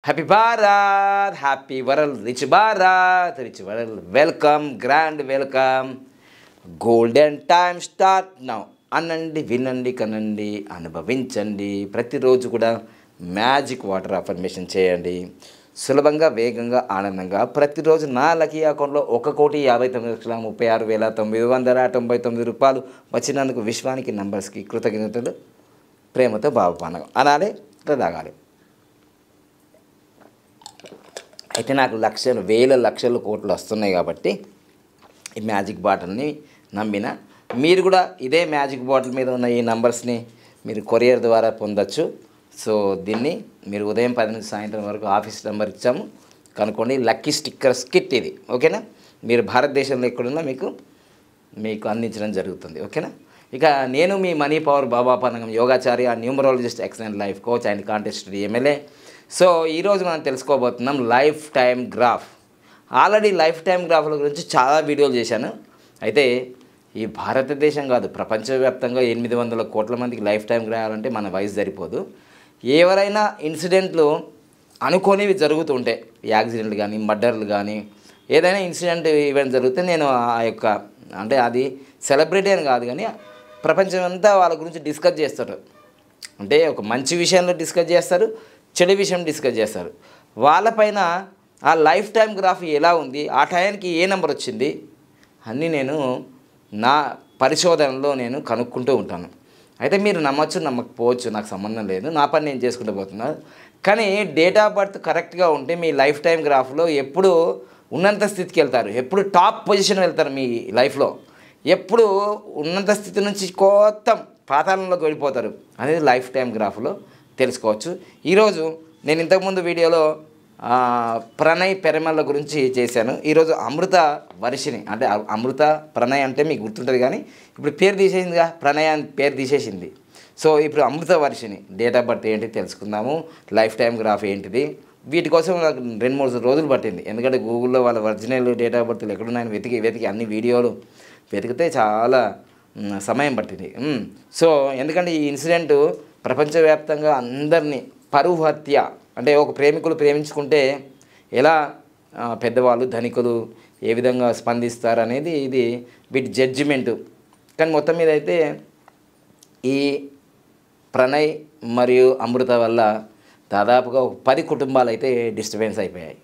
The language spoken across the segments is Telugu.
Happy Bharat, happy world, rich Bharat, rich world. Welcome, grand welcome. Golden time start now. అనండి, వినండి, కనండి, అనుభవించండి. ప్రతిరోజు కూడా మ్యాజిక్ వాటర్ అఫర్మేషన్ చేయండి. సులభంగా, వేగంగా, ఆనందంగా. ప్రతిరోజు నా లక్కీ అకౌంట్లో 1,59,36,999 రూపాయలు వచ్చినందుకు విశ్వానికి, నంబర్స్కి కృతజ్ఞతలు. ప్రేమతో భావపానకం అనాలి, ఇట్లా తాగాలి. అయితే నాకు లక్షలు, వేల లక్షలు, కోట్లు వస్తున్నాయి కాబట్టి ఈ మ్యాజిక్ బాటిల్ని నమ్మిన. మీరు కూడా ఇదే మ్యాజిక్ బాటిల్ మీద ఉన్న ఈ నంబర్స్ని మీరు కొరియర్ ద్వారా పొందొచ్చు. సో దీన్ని మీరు ఉదయం 10 నుంచి సాయంత్రం వరకు ఆఫీస్ నెంబర్ ఇచ్చాము కనుక్కోండి. లక్కీ స్టిక్కర్స్ కిట్ ఇది, ఓకేనా? మీరు భారతదేశంలో ఎక్కడున్నా మీకు అందించడం జరుగుతుంది, ఓకేనా? ఇక నేను మీ మనీ పవర్ బాబా పనగం యోగాచార్య, numerologist, excellent life coach and contested MLA. So ఈరోజు మనం తెలుసుకోబోతున్నాం life time graph. Already life time గ్రాఫ్ల గురించి చాలా వీడియోలు చేశాను. అయితే ఈ భారతదేశం కాదు, ప్రపంచవ్యాప్తంగా 800 కోట్ల మందికి లైఫ్ టైం గ్రాఫ్ మన వయసు సరిపోదు. ఎవరైనా ఇన్సిడెంట్లు అనుకోనివి జరుగుతుంటే, యాక్సిడెంట్లు కానీ, మర్డర్లు కానీ, ఏదైనా ఇన్సిడెంట్ ఈవెంట్ జరిగితే నేను ఆ యొక్క అంటే అది సెలబ్రిటీ అని కాదు కానీ ప్రపంచం అంతా వాళ్ళ గురించి డిస్కస్ చేస్తారు. అంటే ఒక మంచి విషయంలో డిస్కస్ చేస్తారు, చెడు విషయం డిస్కస్ చేస్తారు. వాళ్ళపైన ఆ లైఫ్ టైం గ్రాఫ్ ఎలా ఉంది, ఆ టైంకి ఏ నెంబర్ వచ్చింది అన్నీ నేను నా పరిశోధనలో నేను కనుక్కుంటూ ఉంటాను. అయితే మీరు నమ్మచ్చు, నమ్మకపోవచ్చు, నాకు సంబంధం లేదు. నా పని నేను చేసుకుంటూ పోతున్నాను. కానీ డేట్ ఆఫ్ బర్త్ కరెక్ట్గా ఉంటే మీ లైఫ్ టైం గ్రాఫ్లో ఎప్పుడు ఉన్నంత స్థితికి వెళ్తారు, ఎప్పుడు టాప్ పొజిషన్ వెళ్తారు మీ లైఫ్లో, ఎప్పుడు ఉన్నంత స్థితి నుంచి కొత్త పాతాళంలోకి వెళ్ళిపోతారు అనేది లైఫ్ టైం గ్రాఫ్లో తెలుసుకోవచ్చు. ఈరోజు నేను ఇంతకుముందు వీడియోలో ప్రణయ్ పెరమల్ల గురించి చేశాను. ఈరోజు అమృత వర్షిణి, అంటే అమృత ప్రణయ్ అంటే మీకు గుర్తుంటుంది కానీ ఇప్పుడు పేరు తీసేసిందిగా, ప్రణయ్ అని పేరు తీసేసింది. సో ఇప్పుడు అమృత వర్షిణి డేట్ ఆఫ్ బర్త్ ఏంటి తెలుసుకుందాము, లైఫ్ టైం గ్రాఫ్ ఏంటిది. వీటి కోసం నాకు 2-3 రోజులు పట్టింది. ఎందుకంటే గూగుల్లో వాళ్ళ ఒరిజినల్ డేట్ ఆఫ్ బర్త్లు ఎక్కడున్నాయని వెతికి అన్ని వీడియోలు వెతికితే చాలా సమయం పట్టింది. సో ఎందుకంటే ఈ ఇన్సిడెంట్ ప్రపంచవ్యాప్తంగా అందరినీ, పరువు హత్య అంటే ఒక ప్రేమికులు ప్రేమించుకుంటే ఎలా పెద్దవాళ్ళు, ధనికులు ఏ విధంగా స్పందిస్తారు అనేది ఇది వీటి జడ్జిమెంటు. కానీ మొత్తం మీద అయితే ఈ ప్రణయ్ మరియు అమృత వల్ల దాదాపుగా 10 కుటుంబాలు అయితే డిస్టర్బెన్స్ అయిపోయాయి.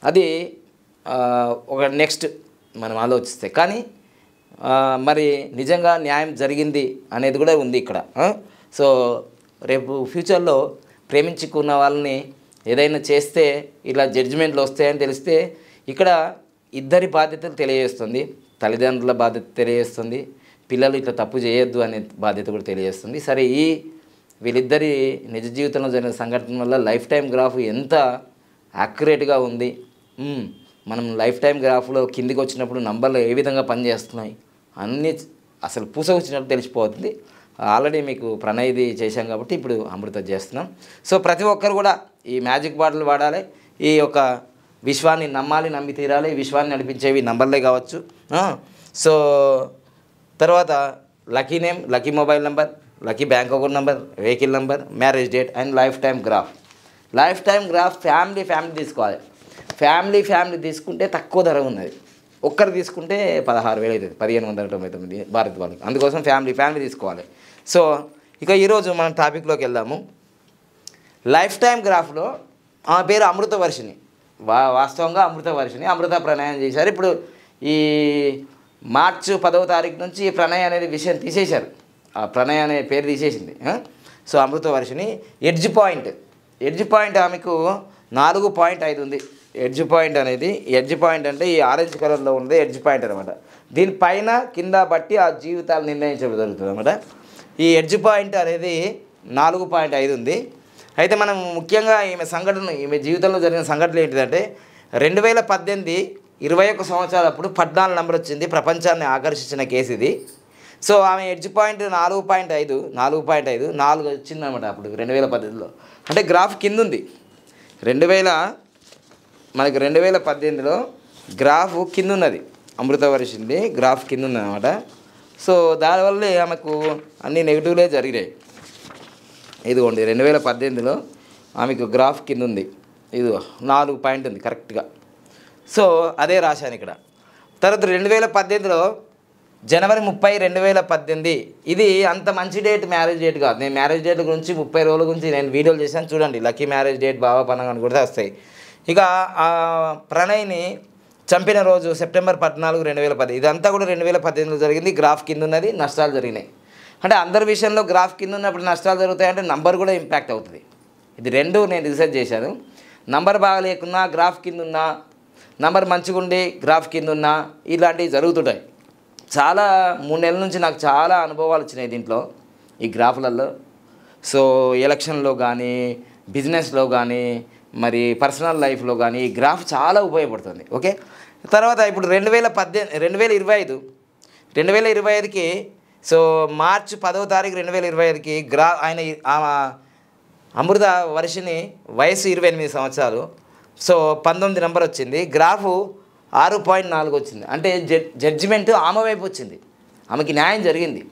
అది ఒక నెక్స్ట్ మనం ఆలోచిస్తే కానీ మరి నిజంగా న్యాయం జరిగింది అనేది కూడా ఉంది ఇక్కడ. సో రేపు ఫ్యూచర్లో ప్రేమించుకున్న వాళ్ళని ఏదైనా చేస్తే ఇలా జడ్జిమెంట్లు వస్తాయని తెలిస్తే ఇక్కడ ఇద్దరి బాధ్యతలు తెలియజేస్తుంది. తల్లిదండ్రుల బాధ్యత తెలియజేస్తుంది, పిల్లలు ఇట్లా తప్పు చేయొద్దు అనే బాధ్యత కూడా తెలియజేస్తుంది. సరే, వీళ్ళిద్దరి నిజ జీవితంలో జరిగిన సంఘటన వల్ల లైఫ్ టైం గ్రాఫ్ ఎంత యాక్యురేట్గా ఉంది, మనం లైఫ్ టైం గ్రాఫ్లో కిందికి వచ్చినప్పుడు నంబర్లు ఏ విధంగా పనిచేస్తున్నాయి అన్నీ అసలు పూసవచ్చినట్టు తెలిసిపోతుంది. ఆల్రెడీ మీకు ప్రణయ్ది చేశాం కాబట్టి ఇప్పుడు అమృత చేస్తున్నాం. సో ప్రతి ఒక్కరు కూడా ఈ మ్యాజిక్ బాటిల్ వాడాలి. ఈ యొక్క విశ్వాన్ని నమ్మాలి, నమ్మి తీరాలి. విశ్వాన్ని నడిపించేవి నంబర్లే కావచ్చు. సో తర్వాత lucky name, lucky mobile number, lucky bank account number, vehicle number, marriage date and life time graph. Life time graph family తీసుకోవాలి. ఫ్యామిలీ తీసుకుంటే తక్కువ ధర ఉన్నది. ఒక్కరు తీసుకుంటే 16,000 అవుతుంది, 1,599 భారత్ వాళ్ళకి. అందుకోసం ఫ్యామిలీ తీసుకోవాలి. సో ఇక ఈరోజు మనం టాపిక్లోకి వెళ్దాము. లైఫ్ టైం గ్రాఫ్లో ఆమె పేరు అమృత వర్షిణి. వాస్తవంగా అమృత వర్షిణి, అమృత ప్రణయం చేశారు. ఇప్పుడు ఈ మార్చి 10వ తారీఖు నుంచి ప్రణయ్ అనేది విషయం తీసేశారు. ఆ ప్రణయ్ అనే పేరు తీసేసింది. సో అమృత వర్షిణి. ఎడ్జ్ పాయింట్ ఆమెకు 4.5 ఉంది. ఎడ్జ్ పాయింట్ అంటే ఈ ఆరెంజ్ కలర్లో ఉన్నది ఎడ్జ్ పాయింట్ అనమాట. దీనిపైన కింద బట్టి ఆ జీవితాలు నిర్ణయించడం జరుగుతుంది అనమాట. ఈ ఎడ్జ్ పాయింట్ అనేది 4.5 ఉంది. అయితే మనం ముఖ్యంగా ఈమె జీవితంలో జరిగిన సంఘటనలు ఏంటిదంటే 2018 21 సంవత్సరాలప్పుడు 14 నెంబర్ వచ్చింది. ప్రపంచాన్ని ఆకర్షించిన కేసు ఇది. సో ఆమె ఎడ్జ్ పాయింట్ 4.5 వచ్చిందనమాట అప్పుడు 2018లో. అంటే గ్రాఫ్ కింద ఉంది. 2018లో గ్రాఫ్ కింద ఉన్నది. అమృత వర్షింది గ్రాఫ్ కింద ఉందన్నమాట. సో దానివల్లే ఆమెకు అన్ని నెగిటివ్లే జరిగినాయి. ఇదిగోండి 2018లో ఆమెకు గ్రాఫ్ కింద ఉంది. ఇదిగో 4 పాయింట్ ఉంది కరెక్ట్గా. సో అదే రాశాను ఇక్కడ. తర్వాత 2018లో జనవరి 30, 2018 ఇది అంత మంచి డేట్, మ్యారేజ్ డేట్ కాదు. నేను మ్యారేజ్ డేట్ గురించి 30 రోజుల గురించి నేను వీడియోలు చేశాను చూడండి. లక్కీ మ్యారేజ్ డేట్, బావ పండుగ అని కూడా వస్తాయి. ఇక ప్రణయ్ని చంపిన రోజు సెప్టెంబర్ 14, 2010. ఇదంతా కూడా 2018లో జరిగింది. గ్రాఫ్ కింద ఉన్నది, నష్టాలు జరిగినాయి. అంటే అందరి విషయంలో గ్రాఫ్ కింద ఉన్నప్పుడు నష్టాలు జరుగుతాయంటే నంబర్ కూడా ఇంపాక్ట్ అవుతుంది. ఇది రెండు నేను రీసెర్చ్ చేశాను. నంబర్ బాగా లేకున్నా, గ్రాఫ్ కింద ఉన్నా, నంబర్ మంచిగా ఉండి గ్రాఫ్ కింద ఉన్నా ఇలాంటివి జరుగుతుంటాయి. చాలా 3 నెలల నుంచి నాకు చాలా అనుభవాలు వచ్చినాయి దీంట్లో, ఈ గ్రాఫ్లలో. సో ఎలక్షన్లో కానీ, బిజినెస్లో కానీ, మరి పర్సనల్ లైఫ్లో కానీ ఈ గ్రాఫ్ చాలా ఉపయోగపడుతుంది. ఓకే. తర్వాత ఇప్పుడు 2025కి సో మార్చి 10వ తారీఖు 2025కి ఆయన అమృత వర్షిని వయసు 28 సంవత్సరాలు. సో 19 నెంబర్ వచ్చింది. గ్రాఫు 6.4 వచ్చింది. అంటే జడ్జిమెంట్ ఆమె వైపు వచ్చింది, ఆమెకి న్యాయం జరిగింది.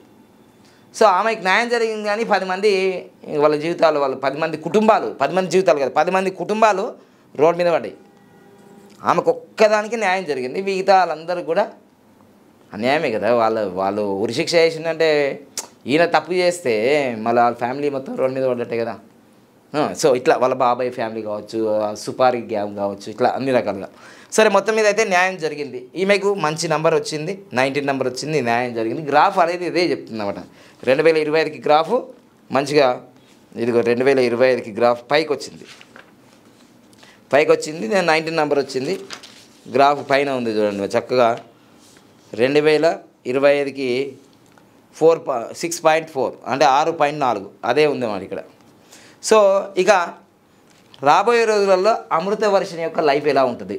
సో ఆమెకి న్యాయం జరిగింది కానీ 10 మంది వాళ్ళ జీవితాలు, వాళ్ళు 10 మంది కుటుంబాలు, 10 మంది జీవితాలు కదా, 10 మంది కుటుంబాలు రోడ్ మీద పడ్డాయి. ఆమెకు ఒక్కదానికి న్యాయం జరిగింది, మిగతా వాళ్ళందరూ కూడా అన్యాయమే కదా. వాళ్ళు ఉరిశిక్ష చేసిందంటే ఈయన తప్పు చేస్తే మళ్ళీ వాళ్ళ ఫ్యామిలీ మొత్తం రోడ్ మీద పడ్డట్టే కదా. సో ఇట్లా వాళ్ళ బాబాయ్ ఫ్యామిలీ కావచ్చు, సుపారీ గ్యాంగ్ కావచ్చు, ఇట్లా అన్ని రకాలుగా. సరే మొత్తం మీద అయితే న్యాయం జరిగింది. ఈమెకు మంచి నెంబర్ వచ్చింది, 19 నెంబర్ వచ్చింది, న్యాయం జరిగింది. గ్రాఫ్ అనేది ఇదే చెప్తుంది అన్నమాట. 2025కి గ్రాఫు మంచిగా ఇదిగో 2025కి గ్రాఫ్ పైకి వచ్చింది. 19 నెంబర్ వచ్చింది. గ్రాఫ్ పైన ఉంది చూడండి చక్కగా. 2025కి 6.4 అంటే 6.4 అదే ఉంది మరి ఇక్కడ. సో ఇక రాబోయే రోజులలో అమృత వర్షిని యొక్క లైఫ్ ఎలా ఉంటుంది,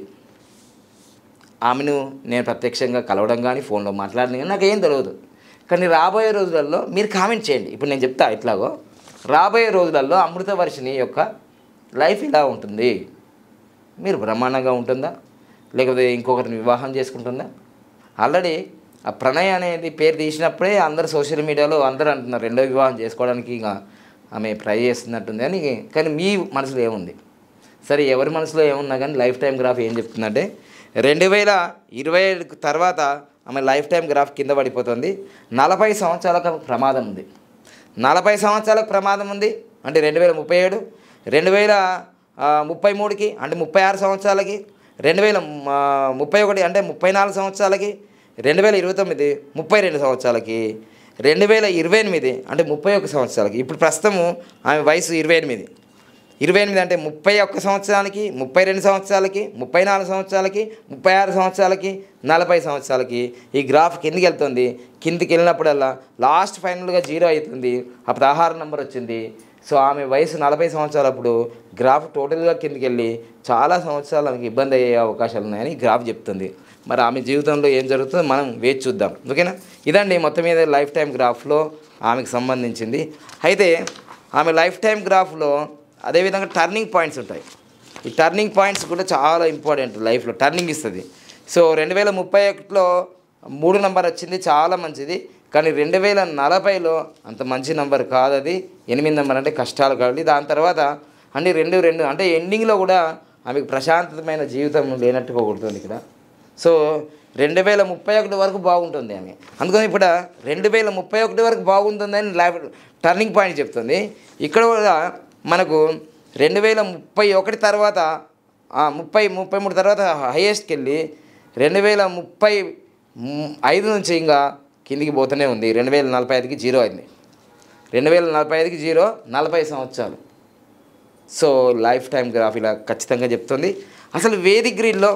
ఆమెను నేను ప్రత్యక్షంగా కలవడం కానీ ఫోన్లో మాట్లాడడం కానీ నాకేం తెలియదు. కానీ రాబోయే రోజులలో మీరు కామెంట్ చేయండి. ఇప్పుడు నేను చెప్తా ఇట్లాగో, రాబోయే రోజులలో అమృత వర్షిని యొక్క లైఫ్ ఎలా ఉంటుంది, మీరు బ్రహ్మాండంగా ఉంటుందా, లేకపోతే ఇంకొకరిని వివాహం చేసుకుంటుందా? ఆల్రెడీ ఆ ప్రణయ్ అనేది పేరు తీసినప్పుడే అందరు సోషల్ మీడియాలో అందరూ అంటున్నారు రెండో వివాహం చేసుకోవడానికి ఇక ఆమె ట్రై చేస్తున్నట్టుంది అని. కానీ మీ మనసులో ఏముంది? సరే ఎవరి మనసులో ఏమున్నా కానీ లైఫ్ టైం గ్రాఫ్ ఏం చెప్తుందంటే 2027 తర్వాత ఆమె లైఫ్ టైం గ్రాఫ్ కింద పడిపోతుంది. 40 సంవత్సరాలకు ప్రమాదం ఉంది. 40 సంవత్సరాలకు ప్రమాదం ఉంది అంటే 2037, 2033కి అంటే 36 సంవత్సరాలకి, 2031 అంటే 34 సంవత్సరాలకి, 2029 32 సంవత్సరాలకి, 2028 అంటే 31 సంవత్సరాలకి. ఇప్పుడు ప్రస్తుతము ఆమె వయసు 28 అంటే 31 సంవత్సరానికి, 32 సంవత్సరాలకి, 34 సంవత్సరాలకి, 36 సంవత్సరాలకి, 40 సంవత్సరాలకి ఈ గ్రాఫ్ కిందికి వెళ్తుంది. కిందికి వెళ్ళినప్పుడల్లా లాస్ట్ ఫైనల్గా 0 అవుతుంది. అప్పుడు 16 నెంబర్ వచ్చింది. సో ఆమె వయసు 40 సంవత్సరాలప్పుడు గ్రాఫ్ టోటల్గా కిందికి వెళ్ళి చాలా సంవత్సరాలు ఆమెకి ఇబ్బంది అయ్యే అవకాశాలు ఉన్నాయని గ్రాఫ్ చెప్తుంది. మరి ఆమె జీవితంలో ఏం జరుగుతుందో మనం వేచి చూద్దాం. ఓకేనా? ఇదండి మొత్తం మీద లైఫ్ టైం గ్రాఫ్లో ఆమెకు సంబంధించింది. అయితే ఆమె లైఫ్ టైం గ్రాఫ్లో అదేవిధంగా టర్నింగ్ పాయింట్స్ ఉంటాయి. ఈ టర్నింగ్ పాయింట్స్ కూడా చాలా ఇంపార్టెంట్, లైఫ్లో టర్నింగ్ ఇస్తుంది. సో 2031లో 3 నెంబర్ వచ్చింది, చాలా మంచిది. కానీ 2040లో అంత మంచి నెంబర్ కాదు, అది 8 నెంబర్ అంటే కష్టాలు కాబట్టి. దాని తర్వాత అన్ని 2 అంటే ఎండింగ్లో కూడా ఆమెకు ప్రశాంతమైన జీవితం లేనట్టుగా కొడుతుంది ఇక్కడ. సో 2031 వరకు బాగుంటుంది ఆమె. అందుకని ఇప్పుడు 2031 వరకు బాగుంటుందని లైఫ్ టర్నింగ్ పాయింట్ చెప్తుంది. ఇక్కడ కూడా మనకు 2031 తర్వాత 33 తర్వాత హైయెస్ట్కి వెళ్ళి 2035 నుంచి ఇంకా కిందికి పోతూనే ఉంది. 2045కి 0 అయింది. 2045కి 0, 40 సంవత్సరాలు. సో లైఫ్ టైం గ్రాఫ్ ఇలా ఖచ్చితంగా చెప్తుంది. అసలు వేదిక్ గ్రిడ్లో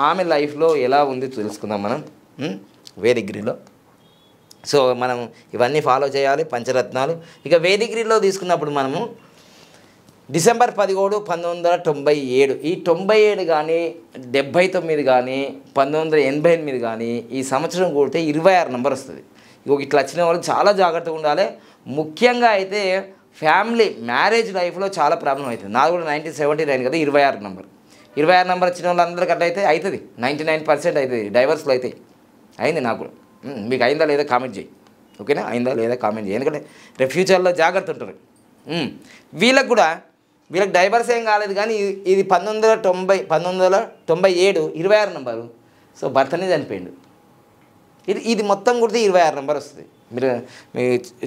ఆమె లైఫ్లో ఎలా ఉంది తెలుసుకుందాం మనం వేదిక్ గ్రిడ్లో. సో మనం ఇవన్నీ ఫాలో చేయాలి, పంచరత్నాలు. ఇక వేదిక్ గ్రిడ్లో తీసుకున్నప్పుడు మనము డిసెంబర్ 17, 1997 ఈ 97 కానీ 79 కానీ 1988 కానీ ఈ సంవత్సరం కూడితే 26 నెంబర్ వస్తుంది. ఇట్లా వచ్చిన వాళ్ళు చాలా జాగ్రత్తగా ఉండాలి. ముఖ్యంగా అయితే ఫ్యామిలీ మ్యారేజ్ లైఫ్లో చాలా ప్రాబ్లం అవుతుంది. నాది కూడా 1979 కదా, 26 నెంబర్. 26 నెంబర్ వచ్చిన వాళ్ళందరికీ అట్లా అయితే అవుతుంది, 99% అవుతుంది. డైవర్స్లో అయితే అయింది నాకు కూడా. మీకు అయిందా లేదా కామెంట్ చేయి. ఓకేనా? అయిందా లేదా కామెంట్ చేయి. ఎందుకంటే రేపు ఫ్యూచర్లో జాగ్రత్త ఉంటారు. వీళ్ళకు కూడా వీళ్ళకి డైవర్స్ ఏం కాలేదు, కానీ ఇది 1997 26 నెంబరు. సో భర్తనే చనిపోయిండు. ఇది మొత్తం కూడా 26 నెంబర్ వస్తుంది. మీరు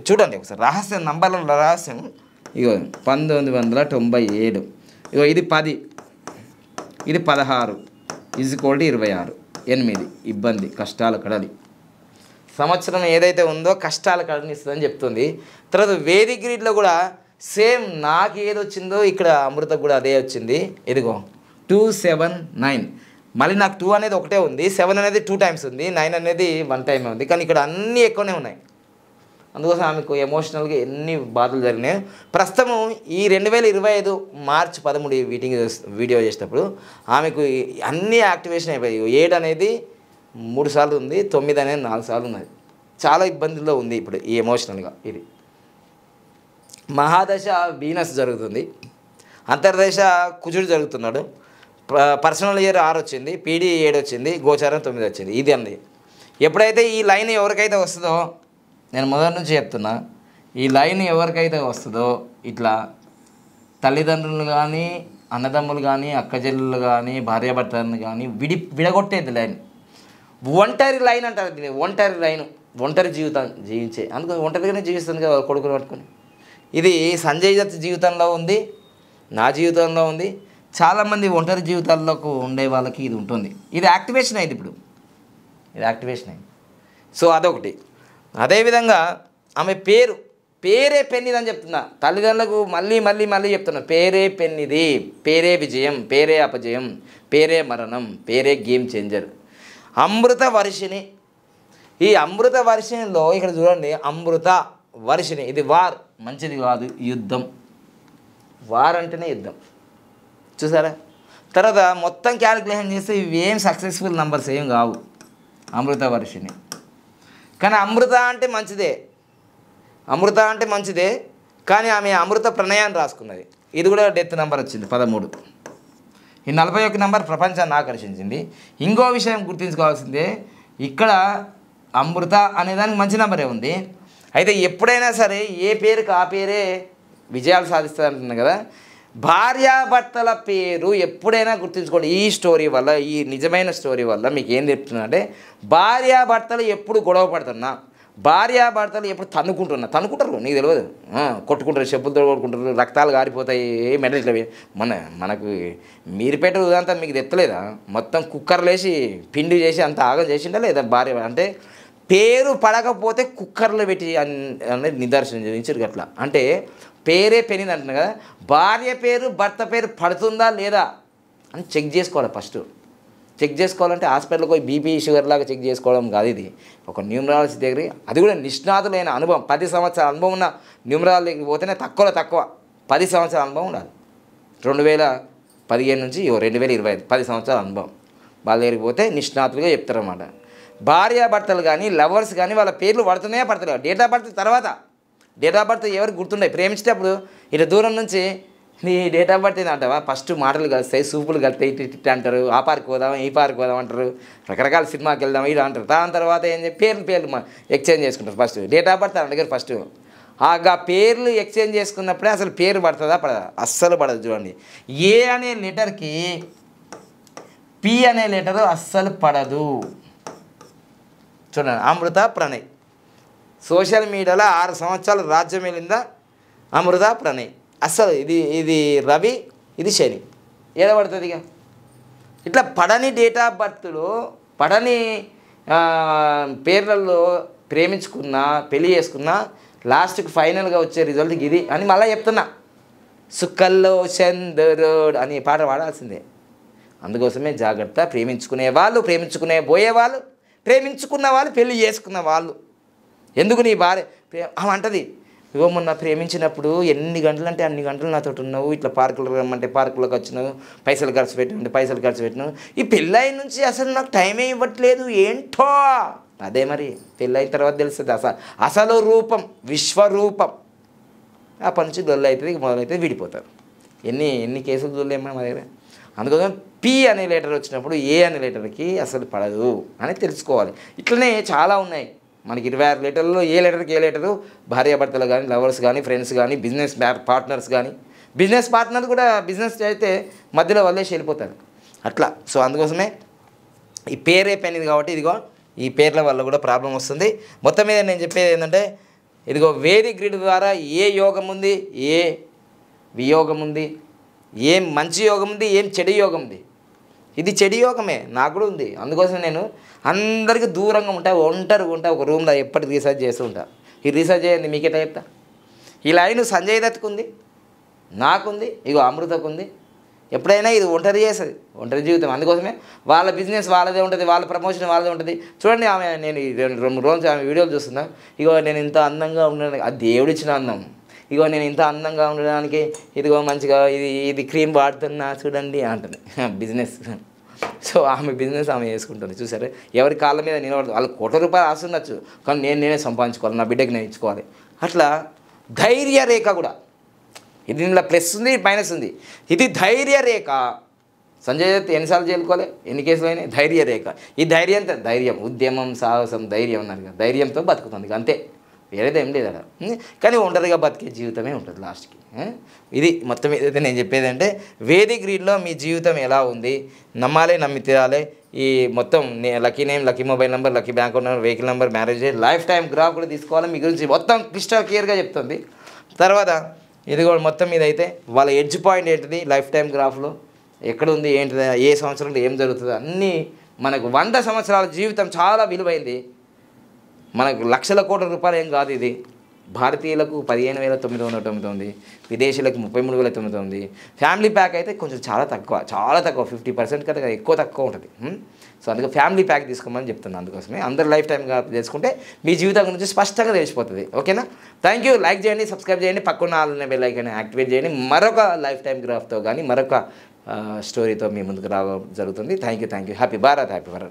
చూడండి ఒకసారి రహస్యం, నంబర్ల రహస్యం. ఇగో 1997, ఇగో ఇది 10, ఇది 16 = 26, 8 ఇబ్బంది కష్టాల కడలి. సంవత్సరం ఏదైతే ఉందో కష్టాల కడని ఇస్తుందని చెప్తుంది. తర్వాత వేదిక్ గ్రీడ్లో కూడా సేమ్ నాకు ఏది వచ్చిందో ఇక్కడ అమృతకు కూడా అదే వచ్చింది. ఇదిగో 279. మళ్ళీ నాకు 2 అనేది ఒకటే ఉంది, 7 అనేది 2 టైమ్స్ ఉంది, 9 అనేది 1 టైమే ఉంది. కానీ ఇక్కడ అన్నీ ఎక్కువనే ఉన్నాయి. అందుకోసం ఆమెకు ఎమోషనల్గా ఎన్ని బాధలు జరిగినాయి. ప్రస్తుతం ఈ 2025 మార్చి 13 వీడియో చేసేటప్పుడు ఆమెకు అన్నీ యాక్టివేషన్ అయిపోయాయి. 7 అనేది 3 సార్లు ఉంది, 9 అనేది 4 సార్లు ఉన్నది. చాలా ఇబ్బందుల్లో ఉంది ఇప్పుడు ఈ ఎమోషనల్గా. ఇది మహాదశ వీనస్ జరుగుతుంది, అంతర్దశ కుజుడు జరుగుతున్నాడు, పర్సనల్ ఇయర్ 6 వచ్చింది, పీడీ 7 వచ్చింది, గోచారం 9 వచ్చింది. ఇది అంది. ఎప్పుడైతే ఈ లైన్ ఎవరికైతే వస్తుందో, నేను మొదటి నుంచి చెప్తున్నా, ఈ లైన్ ఎవరికైతే వస్తుందో ఇట్లా తల్లిదండ్రులు కానీ, అన్నదమ్ములు కానీ, అక్కచెల్లెలు కానీ, భార్యాభర్తలను కానీ విడగొట్టేది లైన్. ఒంటరి లైన్ అంటారు దీన్ని. ఒంటరి లైన్, ఒంటరి జీవితం జీవించే, అందుకు ఒంటరిగానే జీవిస్తుంది కదా కొడుకుని పట్టుకొని. ఇది సంజయ్ దత్ జీవితంలో ఉంది, నా జీవితంలో ఉంది, చాలామంది ఒంటరి జీవితాల్లోకి ఉండే వాళ్ళకి ఇది ఉంటుంది. ఇది యాక్టివేషన్ అయింది ఇప్పుడు, ఇది యాక్టివేషన్ అయింది. సో అదొకటి. అదేవిధంగా ఆమె పేరే పెన్నిది అని చెప్తున్నా. తల్లిదండ్రులకు మళ్ళీ చెప్తున్నా, పేరే పెన్నిది, పేరే విజయం, పేరే అపజయం, పేరే మరణం, పేరే గేమ్ చేంజర్. అమృత వర్షిణి. ఈ అమృత వర్షిణిలో ఇక్కడ చూడండి, అమృత వర్షిణి, ఇది వార్, మంచిది కాదు, యుద్ధం. వార్ అంటేనే యుద్ధం, చూసారా. తర్వాత మొత్తం క్యాలిక్యులేషన్ చేస్తే ఇవి ఏం సక్సెస్ఫుల్ నంబర్స్ ఏం కావు. అమృత వర్షిణి. కానీ అమృత అంటే మంచిదే, అమృత అంటే మంచిదే, కానీ ఆమె అమృత ప్రణయాన్ని రాసుకున్నది. ఇది కూడా డెత్ నెంబర్ వచ్చింది 13. ఈ 41 నెంబర్ ప్రపంచాన్ని ఆకర్షించింది. ఇంకో విషయం గుర్తుంచుకోవాల్సిందే, ఇక్కడ అమృత అనేదానికి మంచి నెంబరే ఉంది. అయితే ఎప్పుడైనా సరే ఏ పేరుకి ఆ పేరే విజయాలు సాధిస్తుంది అంటున్నాను కదా. భార్యాభర్తల పేరు ఎప్పుడైనా గుర్తుంచుకోండి. ఈ స్టోరీ వల్ల, ఈ నిజమైన స్టోరీ వల్ల మీకు ఏం చెప్తున్నా అంటే, భార్యాభర్తలు ఎప్పుడు గొడవ పడుతున్నా, భార్యాభర్తలు ఎప్పుడు తన్నుకుంటారు, నీకు తెలియదు, కొట్టుకుంటారు, చెప్పులతో కొట్టుకుంటారు, రక్తాలు గారిపోతాయి, మెడల్ ఇట్లా. మనకు మీరుపేట ఉదంతా మీకు తెత్తలేదా, మొత్తం కుక్కర్లు వేసి పిండి చేసి అంత ఆగం చేసిండా లేదా భార్య అంటే. పేరు పడకపోతే కుక్కర్లో పెట్టి అనేది నిదర్శనం చేయించారు అట్లా. అంటే పేరే పెనిది అంటున్నా కదా, భార్య పేరు భర్త పేరు పడుతుందా లేదా అని చెక్ చేసుకోవాలి. ఫస్ట్ చెక్ చేసుకోవాలంటే హాస్పిటల్కి పోయి బీపీ షుగర్ లాగా చెక్ చేసుకోవడం కాదు. ఇది ఒక న్యూమరాలజీ దగ్గర, అది కూడా నిష్ణాతులైన అనుభవం, 10 సంవత్సరాల అనుభవం ఉన్న న్యూమరాలజీ దగ్గరికి పోతేనే తక్కువ 10 సంవత్సరాల అనుభవం ఉండాలి. 2015 నుంచి 2025 10 సంవత్సరాల అనుభవం వాళ్ళ దగ్గరికి పోతే నిష్ణాతులుగా చెప్తారన్నమాట. భార్యాభర్తలు కానీ, లవర్స్ కానీ వాళ్ళ పేర్లు పడుతున్నాయా పడతలేవు. డేట్ ఆఫ్ బర్త్ తర్వాత, డేట్ ఆఫ్ బర్త్ ఎవరికి గుర్తుండే, ప్రేమించేటప్పుడు ఇటు దూరం నుంచి నీ డేట్ ఆఫ్ బర్త్ ఏంటంటావా, ఫస్ట్ మాటలు కలుస్తాయి, సూపులు కలుస్తాయి, ఇటు అంటారు, ఆ పార్క్ పోదాం, ఈ పార్క్ పోదాం అంటారు, రకరకాల సినిమాకి వెళ్దాం ఇది అంటారు. దాని తర్వాత ఏం పేర్లు ఎక్స్చేంజ్ చేసుకుంటారు. ఫస్ట్ డేట్ ఆఫ్ బర్త్ అడిగారు. ఫస్ట్ ఆ పేర్లు ఎక్స్చేంజ్ చేసుకున్నప్పుడే అసలు పేరు పడుతుందా పడదా, అస్సలు పడదు. చూడండి, ఏ అనే లెటర్కి పి అనే లెటరు అస్సలు పడదు. చూడండి, అమృత ప్రణయ్ సోషల్ మీడియాలో 6 సంవత్సరాలు రాజ్యం వెళ్ళిందా అమృత ప్రణయ్. అస్సలు ఇది రవి, ఇది శని, ఏదో పడుతుంది. ఇక ఇట్లా పడని డేట్ ఆఫ్ బర్త్లో, పడని పేర్లలో ప్రేమించుకున్నా, పెళ్ళి చేసుకున్నా, లాస్ట్కి ఫైనల్గా వచ్చే రిజల్ట్ ఇది అని మళ్ళీ చెప్తున్నా. సుక్కల్లో చంద్రుడు అని పాట పాడాల్సిందే. అందుకోసమే జాగ్రత్త. ప్రేమించుకునే వాళ్ళు, పోయే వాళ్ళు, ప్రేమించుకున్న వాళ్ళు, పెళ్ళి చేసుకున్న వాళ్ళు. ఎందుకు నీ భార్య అంటది, ఇగో మొన్న ప్రేమించినప్పుడు ఎన్ని గంటలు అంటే అన్ని గంటలు నాతో ఉన్నావు, ఇట్లా పార్కులకు రమ్మంటే పార్కులకు వచ్చినావు, పైసలు ఖర్చు పెట్టినావు, ఈ పెళ్ళైన నుంచి అసలు నాకు టైమే ఇవ్వట్లేదు ఏంటో. అదే మరి పెళ్ళైన తర్వాత తెలుస్తుంది అసలు రూపం, విశ్వరూపం. అప్పటి నుంచి దొల్లు అవుతుంది, మొదలైతే విడిపోతారు. ఎన్ని కేసులు దొల్లేమో మా దగ్గర. అందుకోసం పి అనే లెటర్ వచ్చినప్పుడు ఏ అనే లెటర్కి అసలు పడదు అని తెలుసుకోవాలి. ఇట్లనే చాలా ఉన్నాయి మనకి. 26 లెటర్లలో ఏ లెటర్కి ఏ లెటరు, భార్యాభర్తలు కానీ, లవర్స్ కానీ, ఫ్రెండ్స్ కానీ, బిజినెస్ పార్ట్నర్స్ కానీ, బిజినెస్ పార్ట్నర్ కూడా బిజినెస్ అయితే మధ్యలో వదిలేసి వెళ్ళిపోతారు అట్లా. సో అందుకోసమే ఈ పేరే పెనిది కాబట్టి ఇదిగో ఈ పేర్ల వల్ల కూడా ప్రాబ్లం వస్తుంది. మొత్తం మీద నేను చెప్పేది ఏంటంటే ఇదిగో వేదిక్ గ్రిడ్ ద్వారా ఏ యోగం ఉంది, ఏ వియోగం ఉంది, ఏం మంచి యోగం ఉంది, ఏం చెడు యోగం ఉంది. ఇది చెడు యోగమే, నాకు కూడా ఉంది. అందుకోసం నేను అందరికీ దూరంగా ఉంటా, ఒంటరిగా ఉంటా, ఒక రూమ్లో ఎప్పటికి రీసెర్చ్ చేస్తూ ఉంటా. ఈ రీసెర్చ్ చేయండి మీకు ఎట్లా చెప్తా. ఈ లైన్ సంజయ్ దత్కు ఉంది, నాకుంది, ఇగో అమృతకు ఉంది. ఎప్పుడైనా ఇది ఒంటరి చేస్తుంది, ఒంటరి జీవితం. అందుకోసమే వాళ్ళ బిజినెస్ వాళ్ళదే ఉంటుంది, వాళ్ళ ప్రమోషన్ వాళ్ళదే ఉంటుంది. చూడండి ఆమె, నేను 2 రోజులు ఆమె వీడియోలు చూస్తున్నా. ఇగో నేను ఇంత అందంగా ఉండడానికి అది దేవుడిచ్చిన అందం. ఇగో నేను ఇంత అందంగా ఉండడానికి ఇదిగో మంచిగా ఇది క్రీమ్ వాడుతున్నా చూడండి అంటుంది బిజినెస్. సో ఆమె బిజినెస్ ఆమె చేసుకుంటుంది. చూసారు, ఎవరి కాళ్ళ మీద నిలబడదు. వాళ్ళు ₹1,00,00,000 ఆస్తుండొచ్చు, కానీ నేనే సంపాదించుకోవాలి, నా బిడ్డకి నేను ఇచ్చుకోవాలి. అట్లా ధైర్య రేఖ కూడా, ఇది ఇందులో ప్లస్ ఉంది, మైనస్ ఉంది. ఇది ధైర్య రేఖ. సంజయ్ దత్ ఎన్నిసార్లు చేరుకోవాలి, ఎన్ని కేసులు అయినాయి? ధైర్య రేఖ. ఈ ధైర్యంతో, ధైర్యం, ఉద్యమం, సాహసం, ధైర్యం అన్నారు కదా, ధైర్యంతో బతుకుతుంది అంతే, వేరేది ఏం లేదు అక్కడ. కానీ ఒంటరిగా బతికే జీవితమే ఉంటుంది లాస్ట్కి. ఇది మొత్తం ఏదైతే నేను చెప్పేది అంటే వేదిక్ గ్రిడ్లో మీ జీవితం ఎలా ఉంది, నమ్మాలి, నమ్మి తీరాలి. ఈ మొత్తం lucky name, lucky mobile number, lucky bank number, vehicle number, marriage, life time graph కూడా తీసుకోవాలి. మీ గురించి మొత్తం క్లిస్టల్ క్లియర్గా చెప్తుంది. తర్వాత ఇది కూడా మొత్తం మీద అయితే వాళ్ళ ఎడ్జ్ పాయింట్ ఏంటిది, లైఫ్ టైం గ్రాఫ్లో ఎక్కడ ఉంది, ఏంటిది, ఏ సంవత్సరంలో ఏం జరుగుతుందో అన్నీ మనకు 100 సంవత్సరాల జీవితం చాలా విలువైంది. మనకు లక్షల కోట్ల రూపాయలు ఏం కాదు ఇది. భారతీయులకు 15,999, విదేశీయులకు 33,999. ఫ్యామిలీ ప్యాక్ అయితే కొంచెం చాలా తక్కువ 50% కదా, ఎక్కువ తక్కువ ఉంటుంది. సో అందుకే ఫ్యామిలీ ప్యాక్ తీసుకోమని చెప్తున్నాను. అందుకోసమే అందరు లైఫ్ టైంగా చేసుకుంటే మీ జీవితం గురించి స్పష్టంగా తెలిసిపోతుంది. ఓకేనా? Thank you. లైక్ చేయండి, సబ్స్క్రైబ్ చేయండి, పక్కన ఆల్ బెల్ ఐకాన్ యాక్టివేట్ చేయండి. మరొక లైఫ్ టైం గ్రాఫ్తో కానీ మరొక స్టోరీతో మీ ముందుకు రావడం జరుగుతుంది. Thank you. హ్యాపీ భారత్.